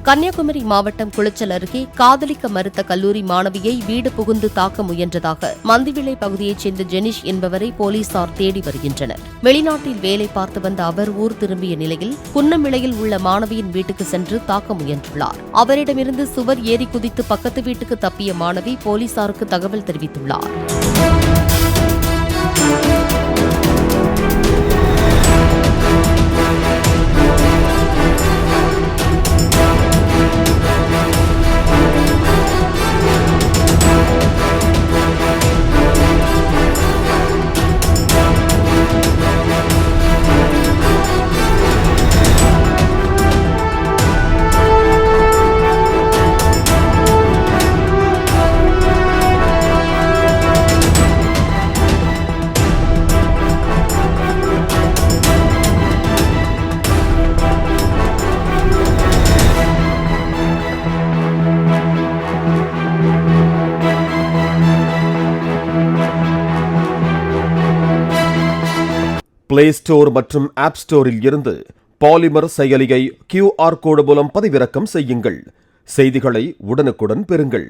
கன்னியாகுமரி மாவட்டம் குளச்சல் அருகே காதலிக்க மறுத்த கல்லூரி மாணவியை வீடு புகுந்து தாக்க முயன்றதாக மந்திவிளை பகுதியைச் சேர்ந்த ஜெனிஷ் என்பவரை போலீசார் தேடி வருகின்றனர். வெளிநாட்டில் வேலை பார்த்து வந்த அவர் ஊர் திரும்பிய நிலையில் குன்னமிளையில் உள்ள மாணவியின் வீட்டுக்கு சென்று தாக்க முயன்றுள்ளார். அவரிடமிருந்து சுவர் ஏறி குதித்து பக்கத்து வீட்டுக்கு தப்பிய மாணவி போலீசாருக்கு தகவல் தெரிவித்துள்ளார். பிளே ஸ்டோர் மற்றும் ஆப் ஸ்டோரில் இருந்து பாலிமர் செயலியை QR கோடு மூலம் பதிவிறக்கம் செய்யுங்கள். செய்திகளை உடனுக்குடன் பெறுங்கள்.